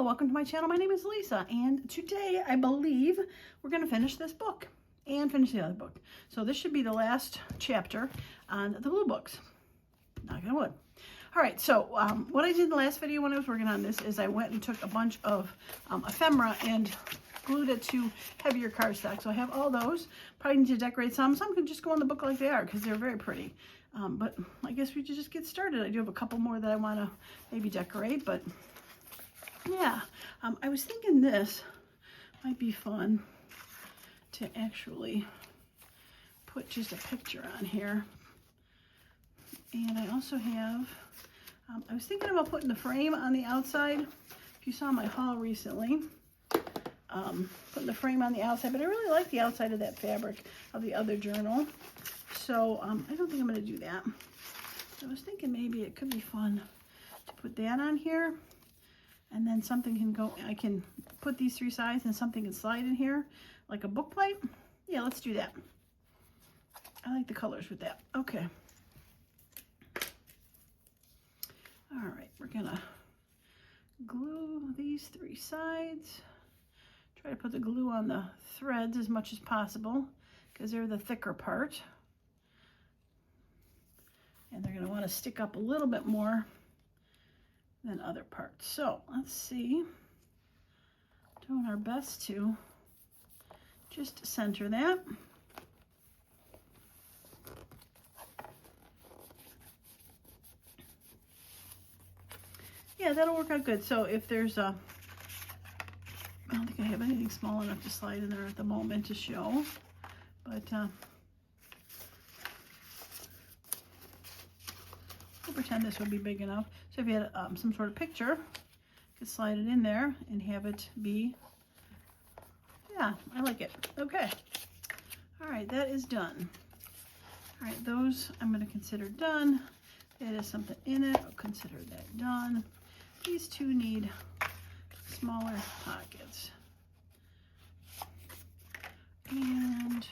Hello, welcome to my channel. My name is Lisa, and today I believe we're going to finish this book and finish the other book. So this should be the last chapter on the blue books. Knock on wood. All right, so what I did in the last video when I was working on this is I went and took a bunch of ephemera and glued it to heavier cardstock. So I have all those. Probably need to decorate some. Some can just go in the book like they are because they're very pretty. But I guess we should just get started. I do have a couple more that I want to maybe decorate, but yeah, I was thinking this might be fun to actually put just a picture on here. And I also have, I was thinking about putting the frame on the outside. If you saw my haul recently, putting the frame on the outside, but I really like the outside of that fabric of the other journal. So I don't think I'm going to do that. So I was thinking maybe it could be fun to put that on here. And then something can go, I can put these three sides and something can slide in here, like a book plate. Yeah, let's do that. I like the colors with that. Okay. All right, we're gonna glue these three sides. Try to put the glue on the threads as much as possible because they're the thicker part. And they're gonna wanna stick up a little bit more than other parts. So let's see, doing our best to just center that. Yeah, that'll work out good. So if there's a, I don't think I have anything small enough to slide in there at the moment to show, but we'll pretend this would be big enough. So if you had some sort of picture, you could slide it in there and have it be, yeah, I like it. Okay. All right, that is done. All right, those I'm going to consider done. That is something in it. I'll consider that done. These two need smaller pockets. And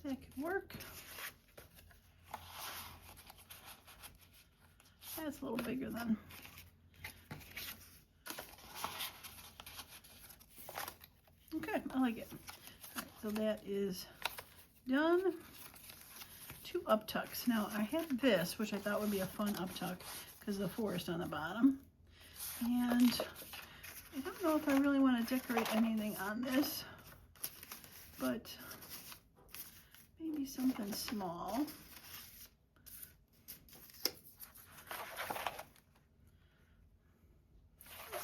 that could work. That's a little bigger than. Okay, I like it. All right, so that is done. Two up tucks. Now I have this, which I thought would be a fun up tuck because of the forest on the bottom. And I don't know if I really want to decorate anything on this, but maybe something small.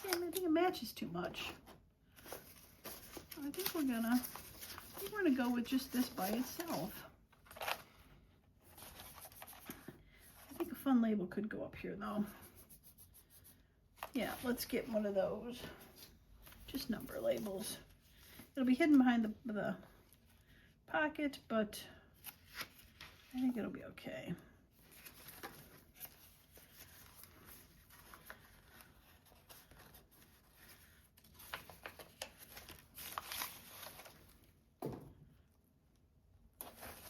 I think it matches too much. I think we're gonna go with just this by itself. I think a fun label could go up here though. Yeah, let's get one of those. Just number labels. It'll be hidden behind the pocket, but I think it'll be okay.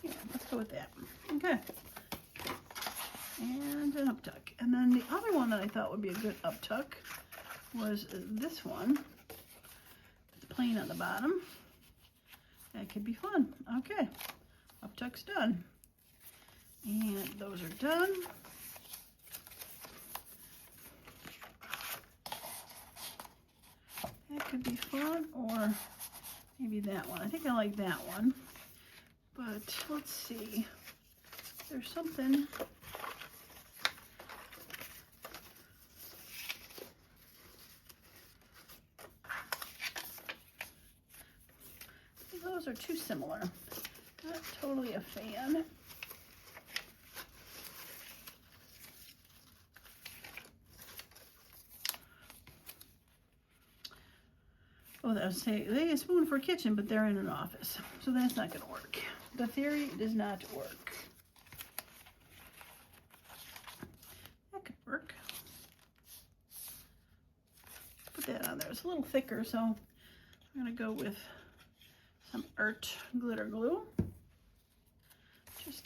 Yeah, let's go with that. Okay. And an up tuck. And then the other one that I thought would be a good up tuck was this one. It's plain on the bottom. That could be fun. Okay, up tuck's done. And those are done. That could be fun, or maybe that one. I think I like that one. But let's see. There's something. Those are too similar. Not totally a fan. Oh, that was say they a spoon for a kitchen, but they're in an office, so that's not going to work. The theory does not work. That could work. Put that on there. It's a little thicker, so I'm going to go with some art glitter glue. Just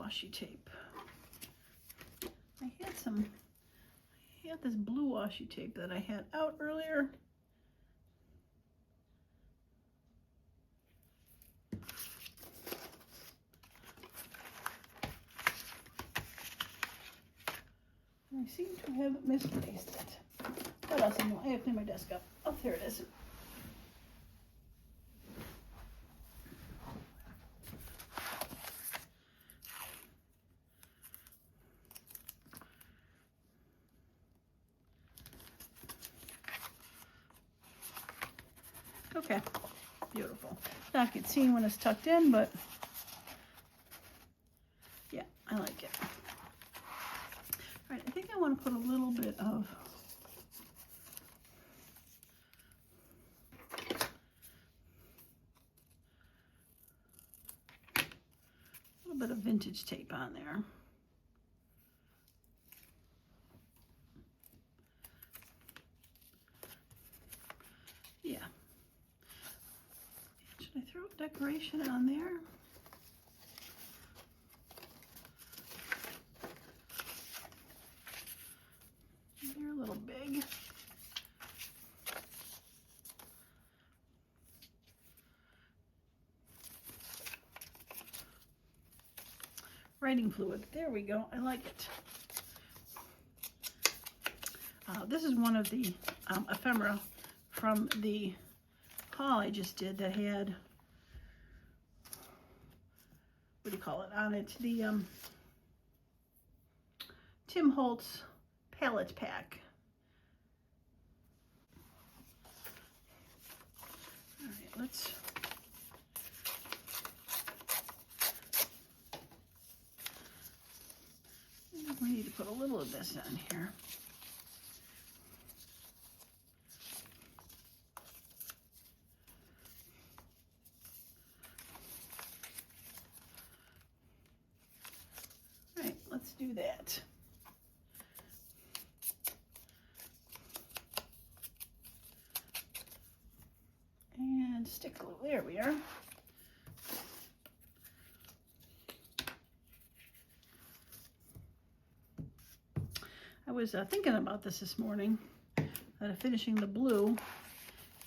washi tape. I had this blue washi tape that I had out earlier. I seem to have misplaced it. What else? I have to clean my desk up. Oh, there it is. Okay, beautiful. Not get seen when it's tucked in, but yeah, I like it. All right, I think I want to put a little bit of vintage tape on there. Yeah. Should I throw a decoration on there? They're a little big. Writing fluid. There we go. I like it. This is one of the ephemera from the haul I just did that had, what do you call it on it? The Tim Holtz palette pack. All right, we need to put a little of this on here. All right, let's do that. And stick glue, there we are. I was thinking about this morning, finishing the blue,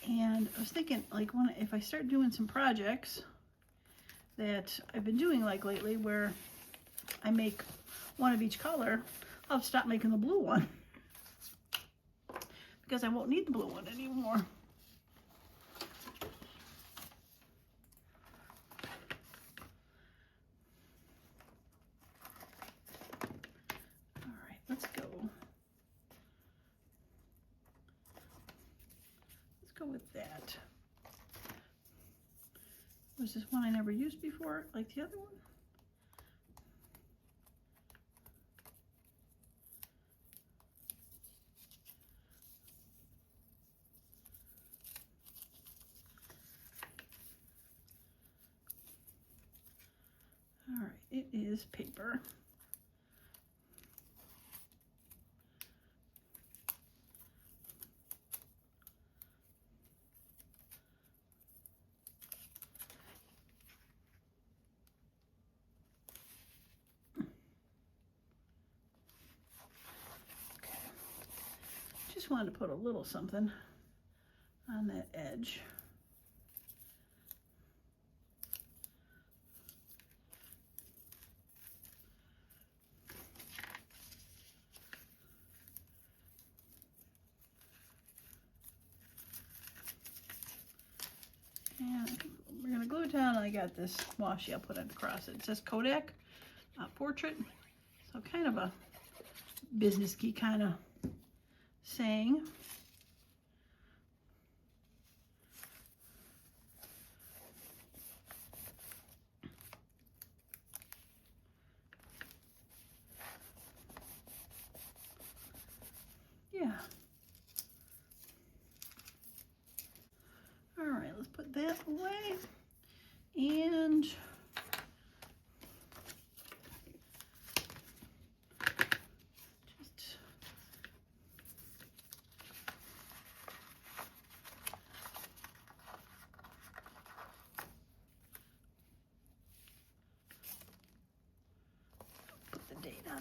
and I was thinking, like, if I start doing some projects that I've been doing like lately, where I make one of each color, I'll stop making the blue one because I won't need the blue one anymore. Let's go with that. Was this one I never used before, like the other one? All right, it is paper. Just wanted to put a little something on that edge. And we're going to glue it down. I got this washi I'll put it across it. It says Kodak portrait. So kind of a business-y kind of saying. Yeah. All right, let's put that away. And just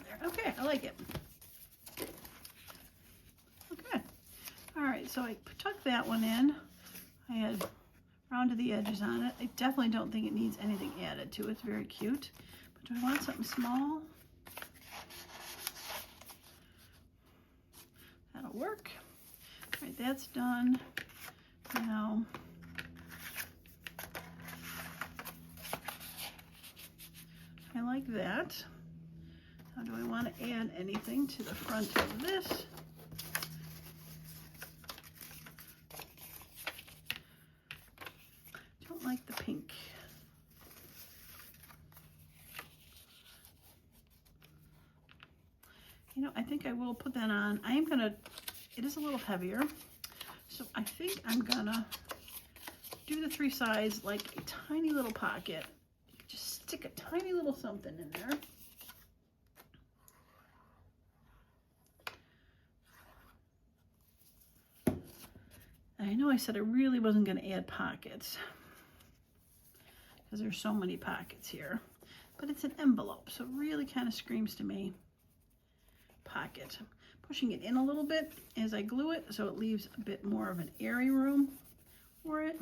on there. Okay, I like it. Okay. All right, so I tucked that one in. I had rounded the edges on it. I definitely don't think it needs anything added to it. It's very cute. But do I want something small? That'll work. All right, that's done. Now, I like that. Now, do I want to add anything to the front of this? Don't like the pink. You know, I think I will put that on. I am gonna, it is a little heavier, so I think I'm gonna do the 3 sides like a tiny little pocket. Just stick a tiny little something in there. I know I said I really wasn't going to add pockets because there's so many pockets here, but it's an envelope, so it really kind of screams to me pocket. Pushing it in a little bit as I glue it so it leaves a bit more of an airy room for it.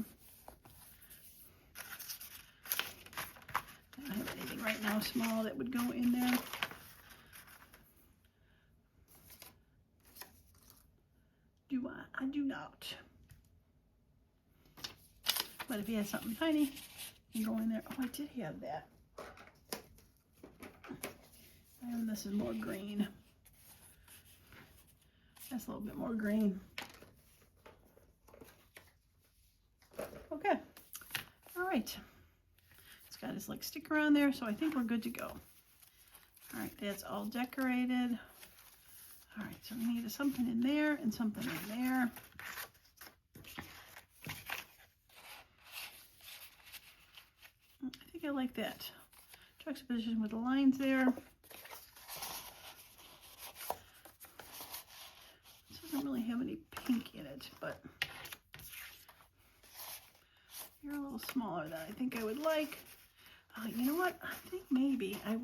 I don't have anything right now small that would go in there. Do I? I do not. But if you have something tiny, you can go in there. Oh, I did have that. And this is more green. That's a little bit more green. Okay. All right. It's got his like sticker on there, so I think we're good to go. All right, that's all decorated. All right, so we need something in there and something in there. I think I like that juxtaposition with the lines there. This doesn't really have any pink in it, but you're a little smaller than I think I would like. You know what? I think maybe I had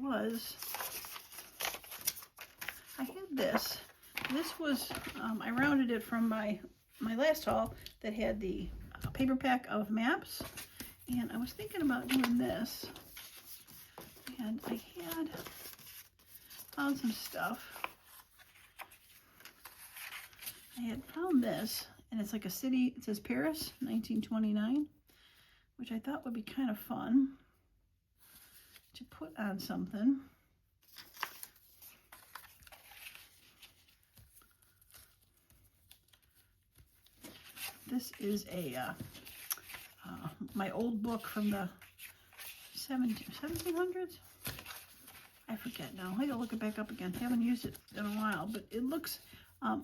this. This was, I rounded it from my last haul that had the paper pack of maps. And I was thinking about doing this. And I had found some stuff. I had found this, and it's like a city, it says Paris, 1929, which I thought would be kind of fun to put on something. This is a my old book from the 1700s. I forget now. I gotta look it back up again. Haven't used it in a while, but it looks,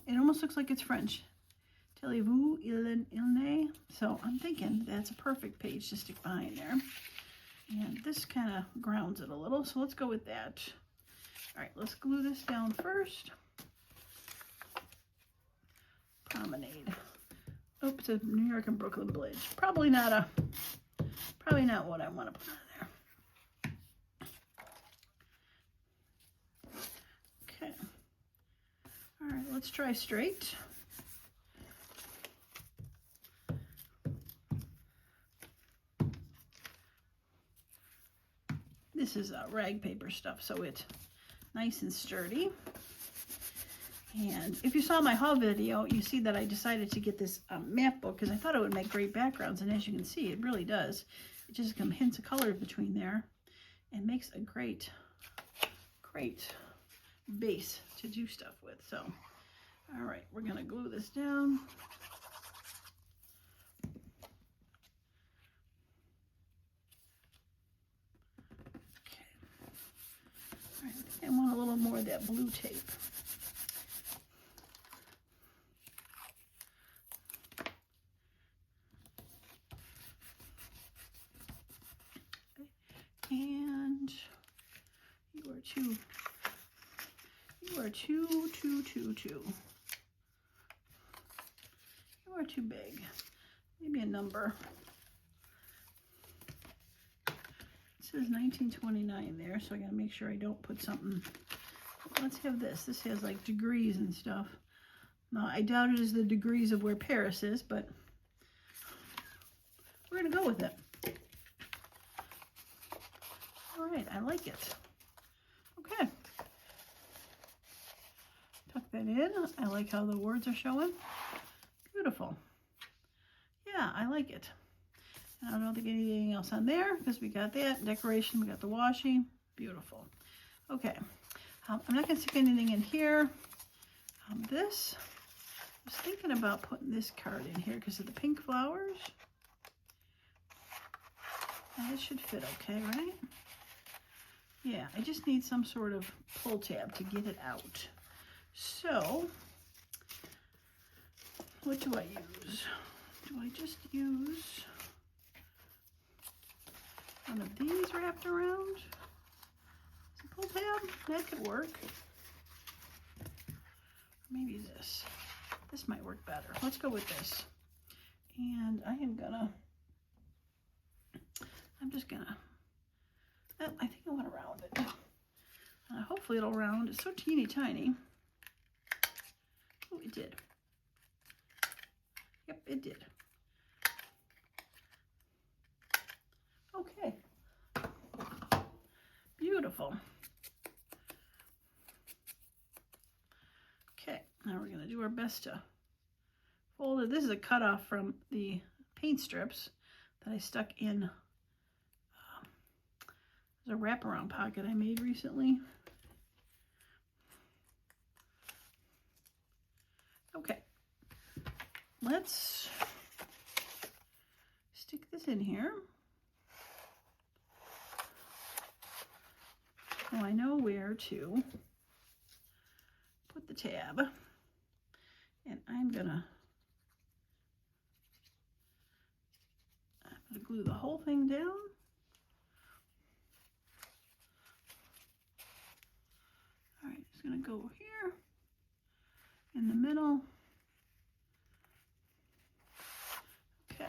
it almost looks like it's French. Taillez-vous, il n'est. So I'm thinking that's a perfect page to stick behind there. And this kind of grounds it a little, so let's go with that. All right, let's glue this down first. Promenade. Oh, it says New York and Brooklyn Bridge. Probably not what I want to put on there. Okay. All right, let's try straight. This is rag paper stuff, so it's nice and sturdy. And if you saw my haul video, you see that I decided to get this map book because I thought it would make great backgrounds, and as you can see, it really does. It just comes hints of color between there and makes a great base to do stuff with. So, all right, we're gonna glue this down. Okay. All right, I want a little more of that blue tape. And you are too big. Maybe a number. It says 1929 there, so I gotta make sure I don't put something let's have this. This has like degrees and stuff. Now, I doubt it is the degrees of where Paris is, but we're going to go with it. All right, I like it. Okay. Tuck that in. I like how the words are showing. Beautiful. Yeah, I like it. I don't think anything else on there because we got that decoration, we got the washi. Beautiful. Okay. I'm not going to stick anything in here. This, I was thinking about putting this card in here because of the pink flowers. And it should fit okay, right? Yeah, I just need some sort of pull tab to get it out. So, what do I use? Do I just use one of these wrapped around? Is a pull tab? That could work. Maybe this. This might work better. Let's go with this. And I'm just gonna, I think I want to round it. Hopefully it'll round. It's so teeny tiny. Oh, it did. Yep, it did. Okay. Beautiful. Okay, now we're going to do our best to fold it. This is a cutoff from the paint strips that I stuck in there's a wraparound pocket I made recently. Okay, let's stick this in here. Now I know where to put the tab, and I'm gonna glue the whole thing down. All right, it's gonna go here in the middle. Okay.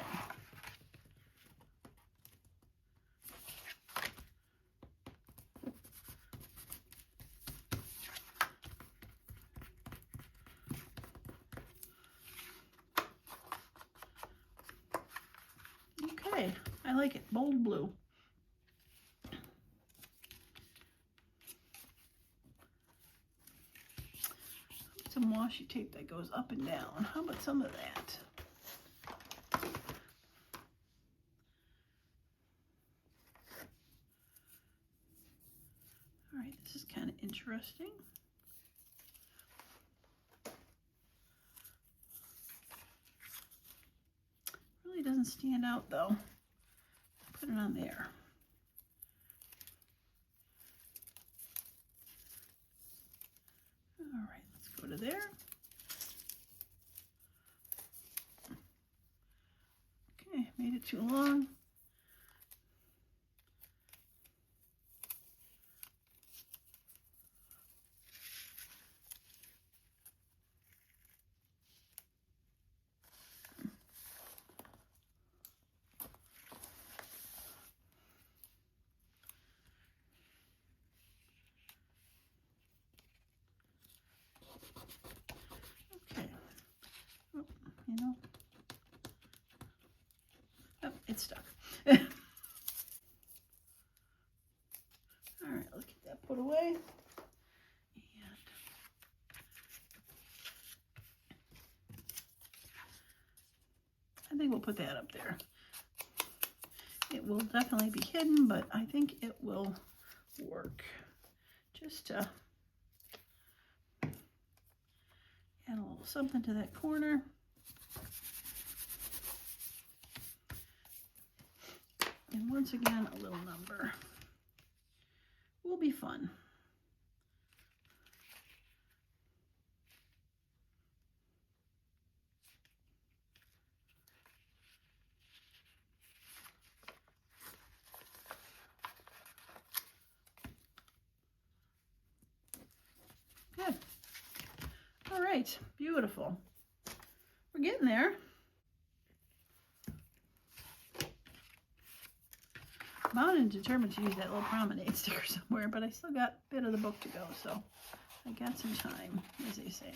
Okay, I like it, bold blue. Some washi tape that goes up and down. How about some of that? All right, this is kind of interesting. Really doesn't stand out though. Put it on there. All right, let's go to there. Okay, made it too long. Okay. Oh, you know. Oh, it's stuck. All right, let's get that put away. And I think we'll put that up there. It will definitely be hidden, but I think it will work. Just to add a little something to that corner. And once again, a little number. Will be fun. Good. All right, beautiful. We're getting there. I'm bound and determined to use that little promenade sticker somewhere, but I still got a bit of the book to go, so I got some time, as they say.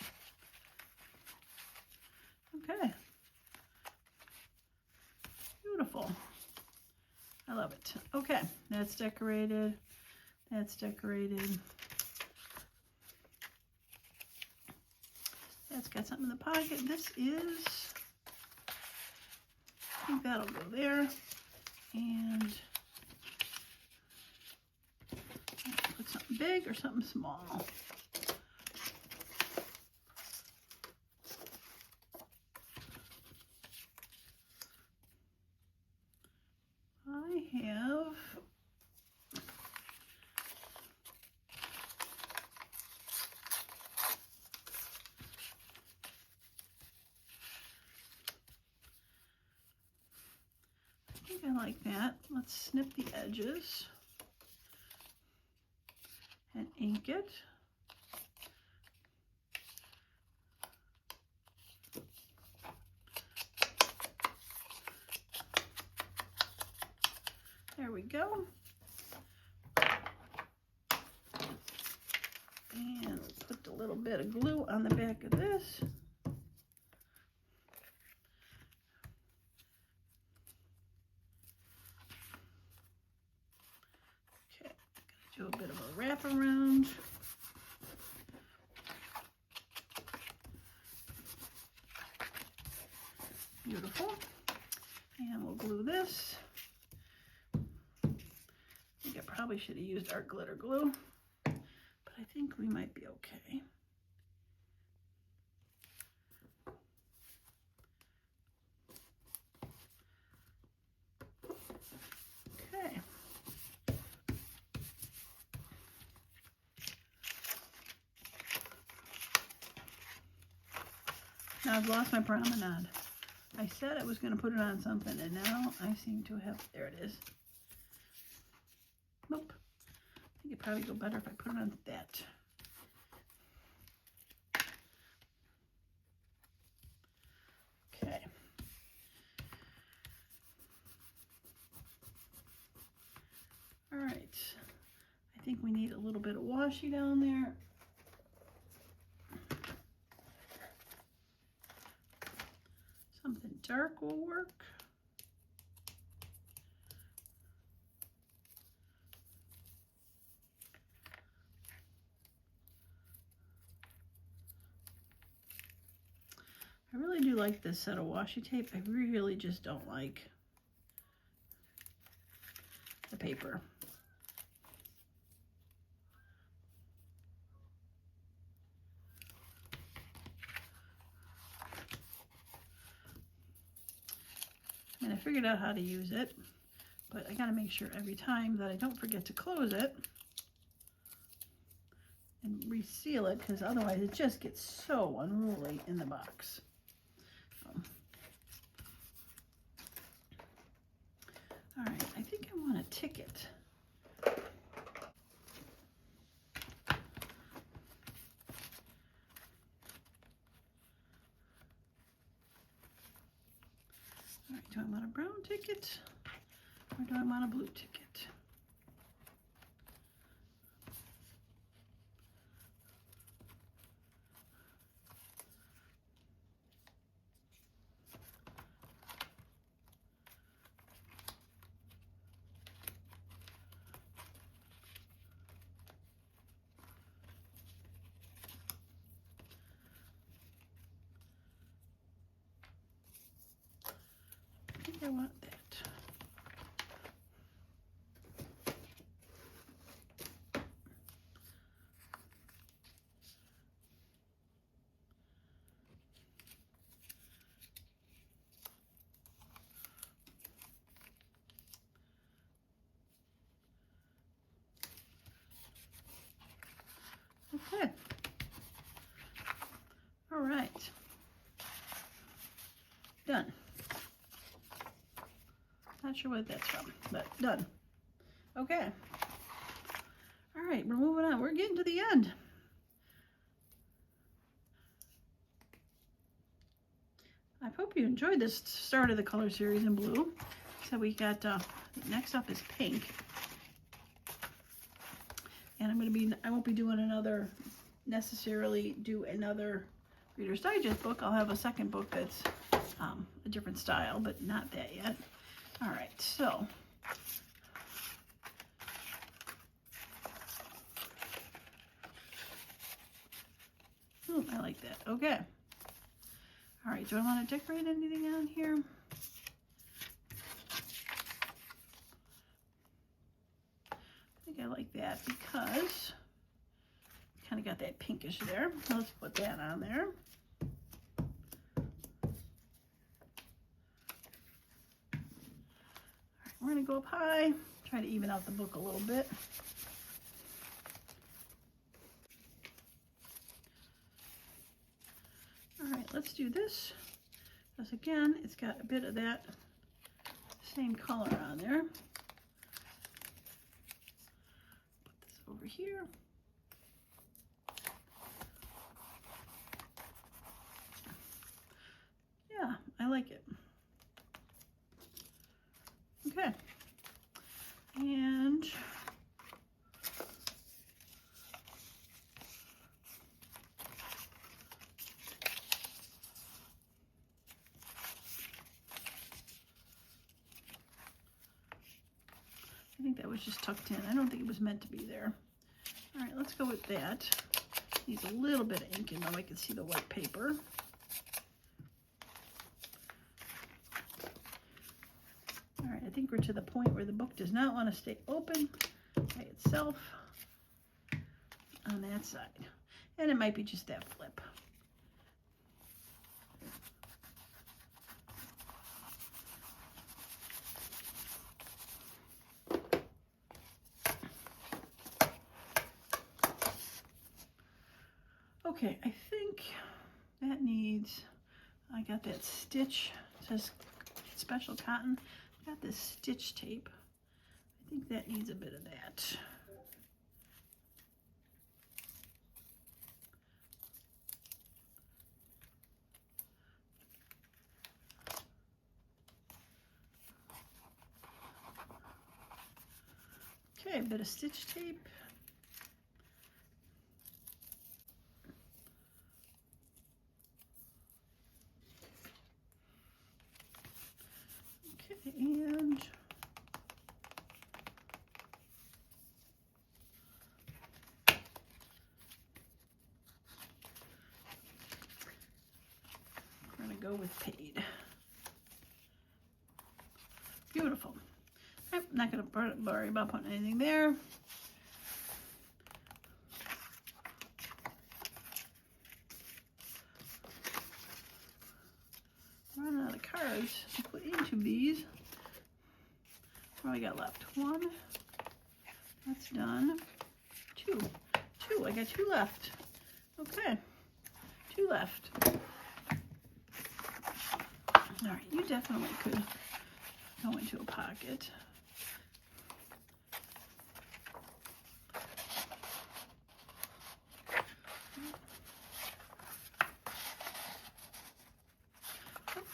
Okay. Beautiful. I love it. Okay, that's decorated. That's decorated. That's got something in the pocket. This is, I think that'll go there. And put something big or something small. I have I like that. Let's snip the edges and ink it. There we go. And put a little bit of glue on the back of this. Do a bit of a wrap around. Beautiful. And we'll glue this. I think I probably should have used our glitter glue, but I think we might be okay. Okay. Now I've lost my promenade. I said I was going to put it on something, and now I seem to have, there it is. Nope. I think it'd probably go better if I put it on that. Okay. All right. I think we need a little bit of washi down there. Something dark will work. I really do like this set of washi tape. I really just don't like the paper. And I figured out how to use it, but I gotta make sure every time that I don't forget to close it and reseal it, because otherwise it just gets so unruly in the box. All right, I think I want a ticket. All right, do I want a brown ticket or do I want a blue ticket? I think I want that. Okay. All right. Done. Not sure what that's from, but done. Okay. All right, we're moving on. We're getting to the end. I hope you enjoyed this start of the color series in blue. So we got, next up is pink. And I won't be doing another necessarily do another Reader's Digest book. I'll have a second book that's a different style, but not that yet. All right, so I like that. Okay. All right, do I want to decorate anything on here? I think I like that because kind of got that pinkish there. Let's put that on there. All right, we're going to go up high, try to even out the book a little bit. All right, let's do this, because again, it's got a bit of that same color on there. Put this over here. Yeah, I like it. Okay, and I think that was just tucked in. I don't think it was meant to be there. All right, let's go with that. Needs a little bit of ink in though. I can see the white paper. All right, I think we're to the point where the book does not want to stay open by itself on that side. And it might be just that flip. Okay, I think that needs, I got that stitch, it says special cotton, got this stitch tape. I think that needs a bit of that. Okay, a bit of stitch tape. Okay, and we're going to go with paid. Beautiful. I'm not going to worry about putting anything there. Running out of cards to put into these. What do I got left? One. That's done. Two. I got two left. Okay. Two left. All right, you definitely could go into a pocket.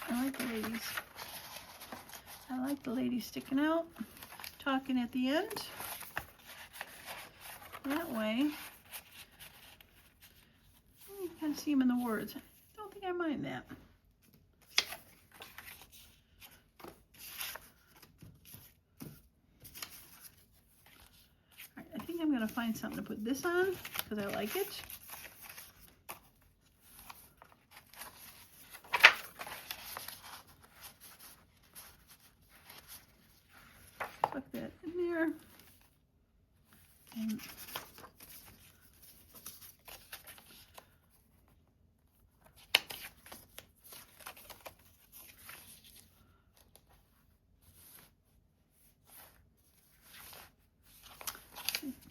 I like the ladies. I like the ladies sticking out, talking at the end. That way, you kind of see them in the words. I don't think I mind that. All right, I think I'm going to find something to put this on because I like it. Tuck that in there. And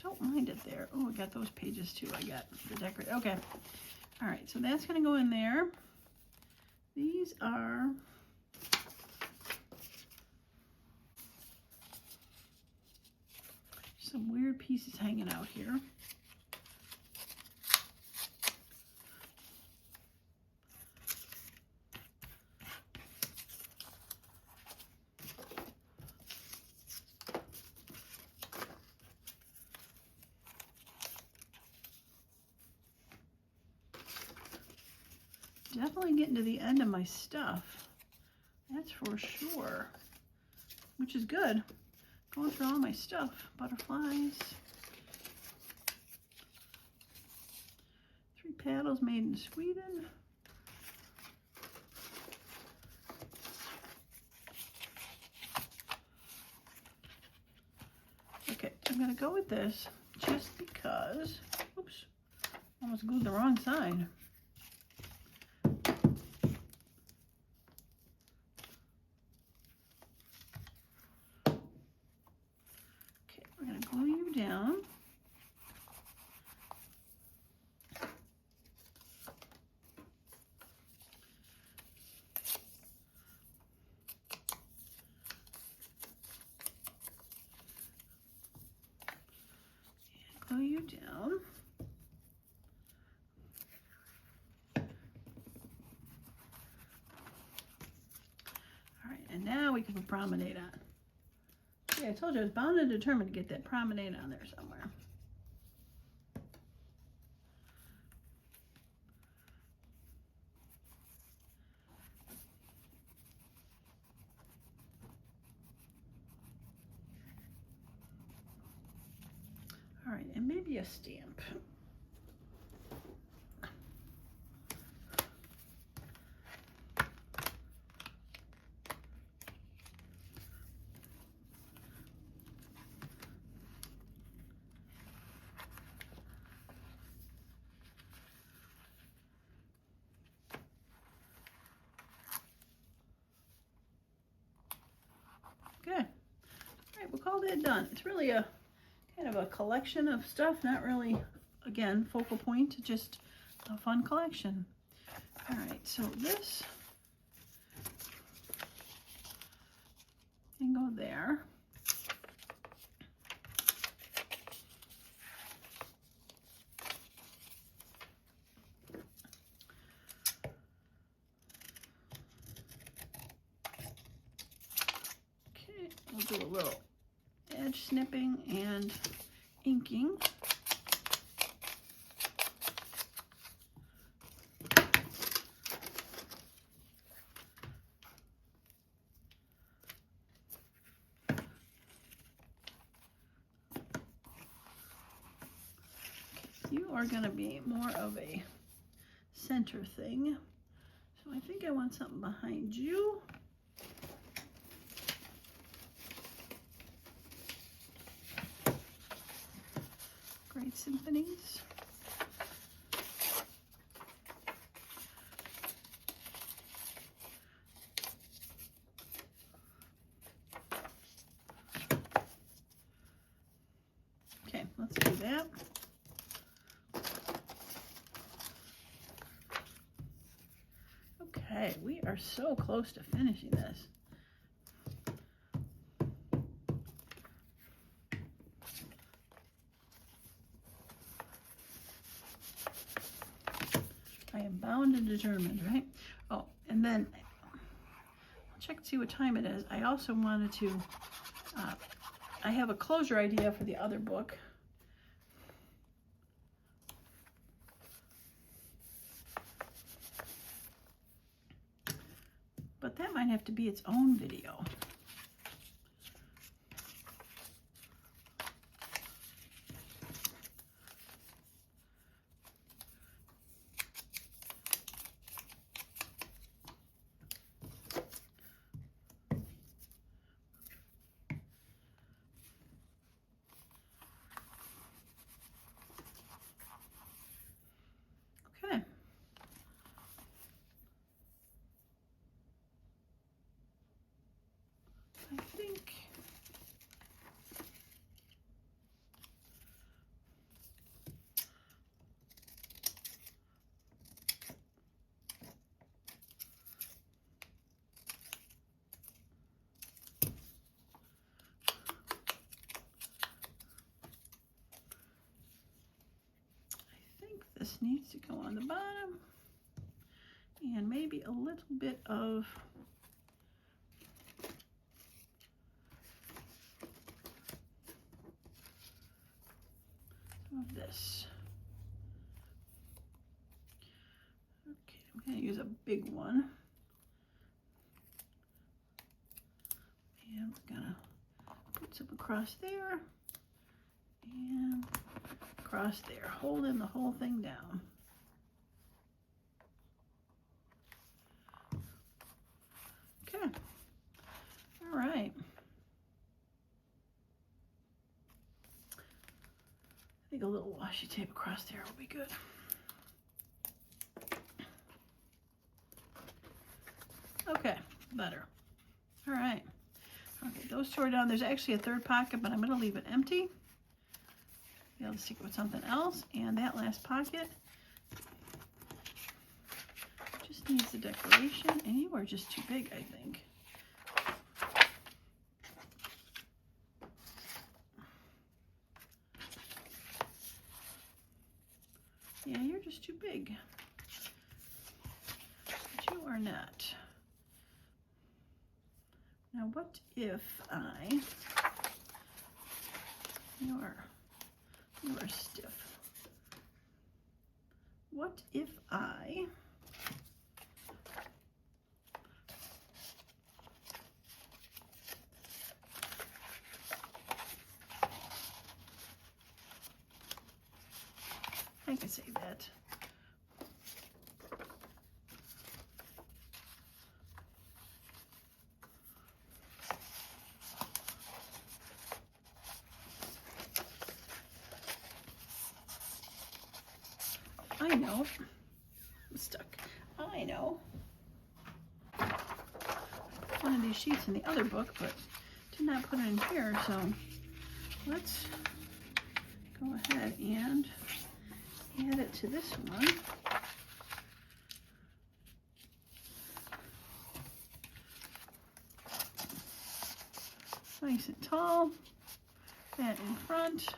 don't mind it there. Oh, I got those pages too. I got the decorate. Okay. All right, so that's going to go in there. These are some weird pieces hanging out here. definitely getting to the end of my stuff. That's for sure. Which is good. Going through all my stuff. Butterflies. 3 paddles made in Sweden. Okay, I'm going to go with this just because, oops, almost glued the wrong side. Okay, we're going to glue you down. Glue you down. All right, and now we can put promenade on. See, I told you I was bound and determined to get that promenade on there somewhere. All right, and maybe a stamp. Good. All right, we'll call that done. It's really a kind of a collection of stuff, not really, again, focal point, just a fun collection. All right, so this can go there. Okay, we'll do a little edge snipping and inking. You are going to be more of a center thing. So I think I want something behind you. Great symphonies. Okay, let's do that. Okay, we are so close to finishing this. I am bound and determined, right? Oh, and then I'll check to see what time it is. I also wanted to, I have a closure idea for the other book. But that might have to be its own video. Okay. I think this needs to go on the bottom, and maybe a little bit of this. Okay, I'm I'm going to use a big one. And we're going to put some across there and across there, holding the whole thing down. Okay. All right. I think a little washi tape across there will be good. Okay, better. All right. Okay, those two are down. There's actually a third pocket, but I'm going to leave it empty. Be able to stick it with something else. And that last pocket just needs the decoration. And you are just too big, I think. Yeah, you're just too big. But you are not. Now, what if you are stiff. What if I can say that. I know. I'm stuck. I know. One of these sheets in the other book, but did not put it in here, so let's go ahead and add it to this one. Nice and tall. That in front.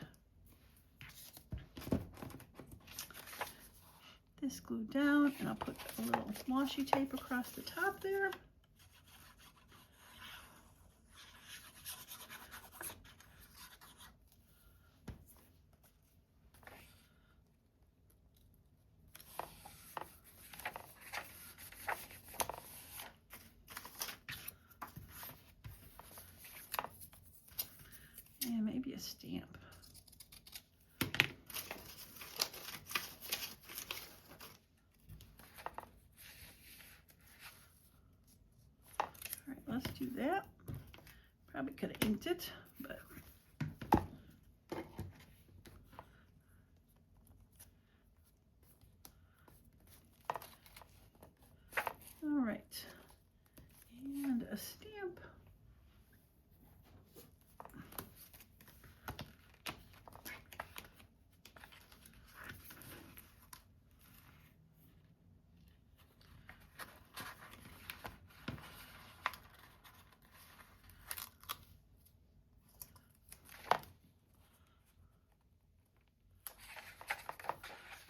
This glued down, and I'll put a little washi tape across the top there. And maybe a stamp. Let's do that. Probably could have inked it, but all right. And a stamp.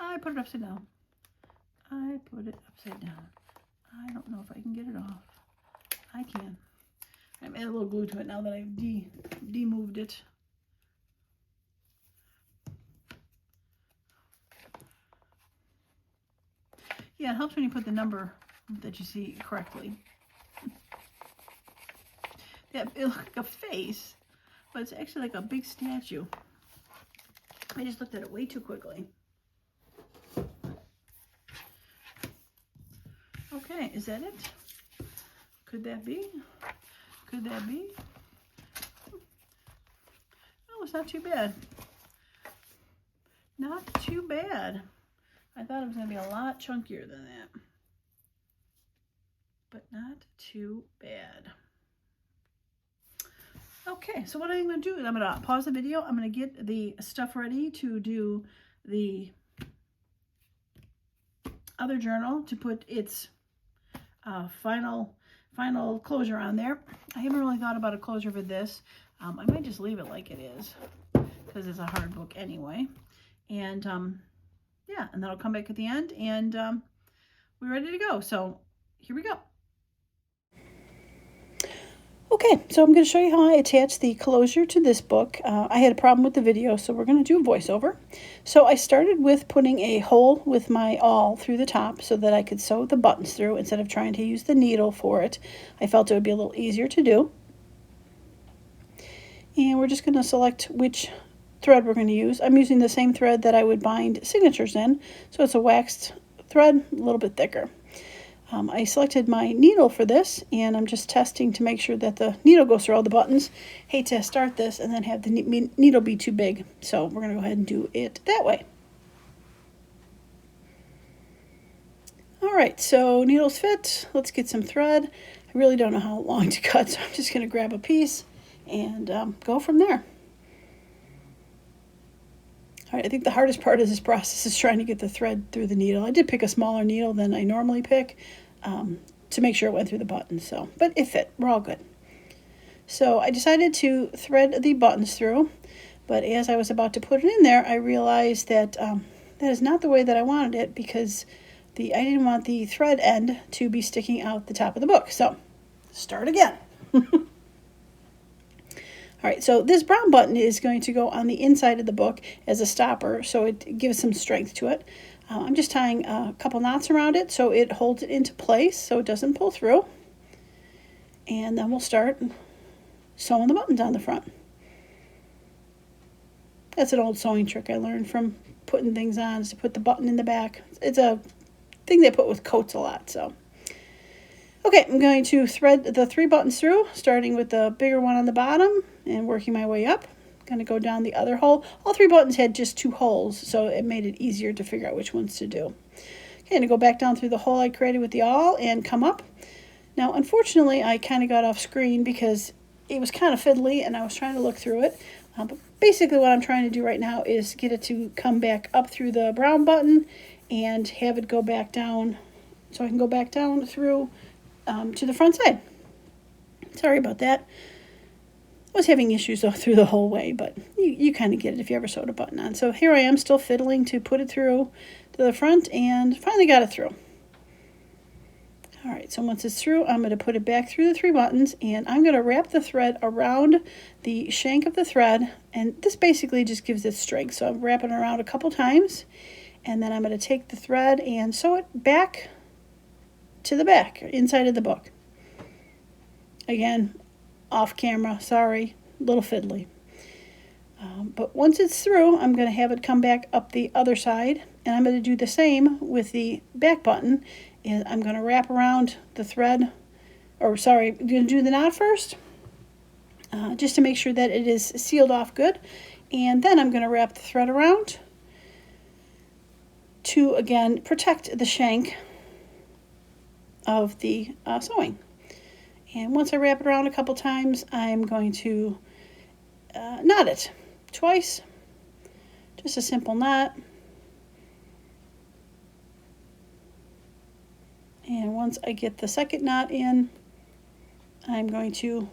I put it upside down. I put it upside down. I don't know if I can get it off. I can. I made a little glue to it now that I've de-moved it. Yeah, it helps when you put the number that you see correctly. Yeah, it looks like a face, but it's actually like a big statue. I just looked at it way too quickly. Okay, is that it? Could that be? Could that be? Oh, it's not too bad. Not too bad. I thought it was going to be a lot chunkier than that. But not too bad. Okay, so what I'm going to do is I'm going to pause the video. I'm going to get the stuff ready to do the other journal to put its final closure on there. I haven't really thought about a closure for this. I might just leave it like it is because it's a hard book anyway. And yeah, and then I'll come back at the end and we're ready to go. So here we go. Okay, so I'm going to show you how I attach the closure to this book. I had a problem with the video, so we're going to do a voiceover. So I started with putting a hole with my awl through the top so that I could sew the buttons through instead of trying to use the needle for it. I felt it would be a little easier to do. And we're just going to select which thread we're going to use. I'm using the same thread that I would bind signatures in, so it's a waxed thread, a little bit thicker. I selected my needle for this, and I'm just testing to make sure that the needle goes through all the buttons. Hate to start this and then have the needle be too big, so we're going to go ahead and do it that way. All right, so needles fit. Let's get some thread. I really don't know how long to cut, so I'm just going to grab a piece and go from there. All right, I think the hardest part of this process is trying to get the thread through the needle. I did pick a smaller needle than I normally pick to make sure it went through the buttons. So, but it fit. We're all good. So I decided to thread the buttons through, but as I was about to put it in there, I realized that that is not the way that I wanted it because I didn't want the thread end to be sticking out the top of the book. So, start again. All right, so this brown button is going to go on the inside of the book as a stopper, so it gives some strength to it. I'm just tying a couple knots around it so it holds it into place so it doesn't pull through. And then we'll start sewing the buttons on the front. That's an old sewing trick I learned from putting things on, is to put the button in the back. It's a thing they put with coats a lot, so. Okay, I'm going to thread the 3 buttons through, starting with the bigger one on the bottom and working my way up. I'm going to go down the other hole. All 3 buttons had just 2 holes, so it made it easier to figure out which ones to do. Okay, I'm going to go back down through the hole I created with the awl and come up. Now, unfortunately, I kind of got off screen because it was kind of fiddly and I was trying to look through it. But basically what I'm trying to do right now is get it to come back up through the brown button and have it go back down so I can go back down through to the front side. Sorry about that. I was having issues though through the whole way, but you kind of get it if you ever sewed a button on. So here I am still fiddling to put it through to the front and finally got it through. All right, so once it's through, I'm going to put it back through the 3 buttons and I'm going to wrap the thread around the shank of the thread, and this basically just gives it strength. So I'm wrapping it around a couple times and then I'm going to take the thread and sew it back to the back, inside of the book. Again, off camera, sorry, a little fiddly. But once it's through, I'm going to have it come back up the other side, and I'm going to do the same with the back button. And I'm going to wrap around the thread, or sorry, I'm going to do the knot first, just to make sure that it is sealed off good. And then I'm going to wrap the thread around to, again, protect the shank of the sewing. And once I wrap it around a couple times, I'm going to knot it twice. Just a simple knot. And once I get the second knot in, I'm going to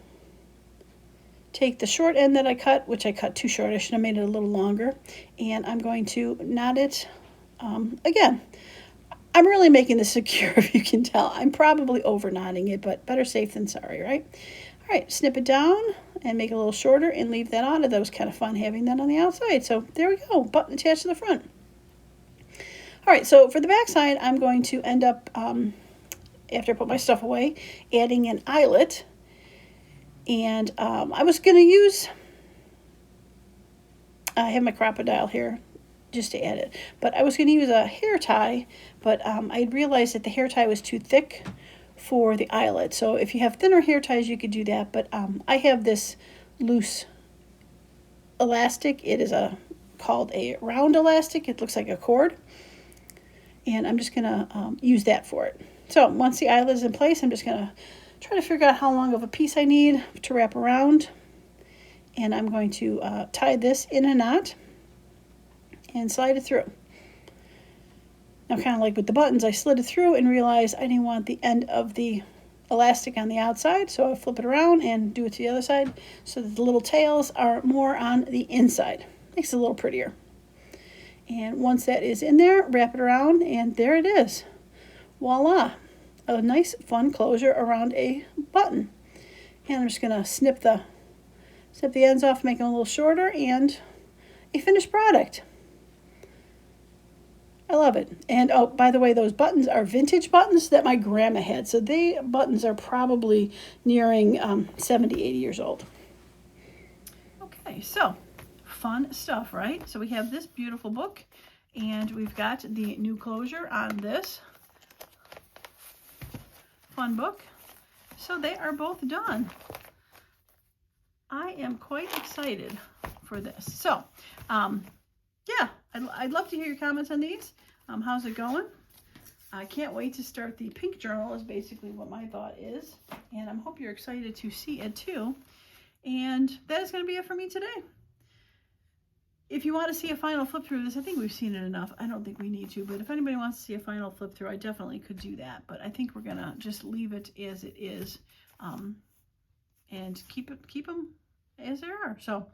take the short end that I cut, which I cut too short. I should have made it a little longer. And I'm going to knot it again. I'm really making this secure, if you can tell. I'm probably over knotting it, but better safe than sorry, right? All right, snip it down and make it a little shorter and leave that on. That was kind of fun having that on the outside. So there we go, button attached to the front. All right, so for the back side, I'm going to end up, after I put my stuff away, adding an eyelet. And I was going to use, I have my crocodile here just to add it, but I was going to use a hair tie, but I realized that the hair tie was too thick for the eyelet. So if you have thinner hair ties, you could do that, but I have this loose elastic. It is called a round elastic. It looks like a cord, and I'm just going to use that for it. So once the eyelet is in place, I'm just going to try to figure out how long of a piece I need to wrap around, and I'm going to tie this in a knot and slide it through. Now, kind of like with the buttons, I slid it through and realized I didn't want the end of the elastic on the outside, so I flip it around and do it to the other side so that the little tails are more on the inside. Makes it a little prettier. And once that is in there, wrap it around, and there it is. Voila! A nice, fun closure around a button. And I'm just going to snip the ends off, make them a little shorter, and a finished product. I love it. And oh, by the way, those buttons are vintage buttons that my grandma had. So the buttons are probably nearing 70, 80 years old. Okay, so fun stuff, right? So we have this beautiful book, and we've got the new closure on this fun book. So they are both done. I am quite excited for this. So, yeah, I'd love to hear your comments on these. How's it going? I can't wait to start the pink journal is basically what my thought is. And I hope you're excited to see it too. And that is going to be it for me today. If you want to see a final flip through of this, I think we've seen it enough. I don't think we need to, but if anybody wants to see a final flip through, I definitely could do that. But I think we're going to just leave it as it is, and keep them as they are. So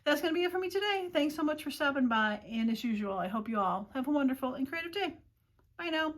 that's going to be it for me today. Thanks so much for stopping by. And as usual, I hope you all have a wonderful and creative day. Bye now.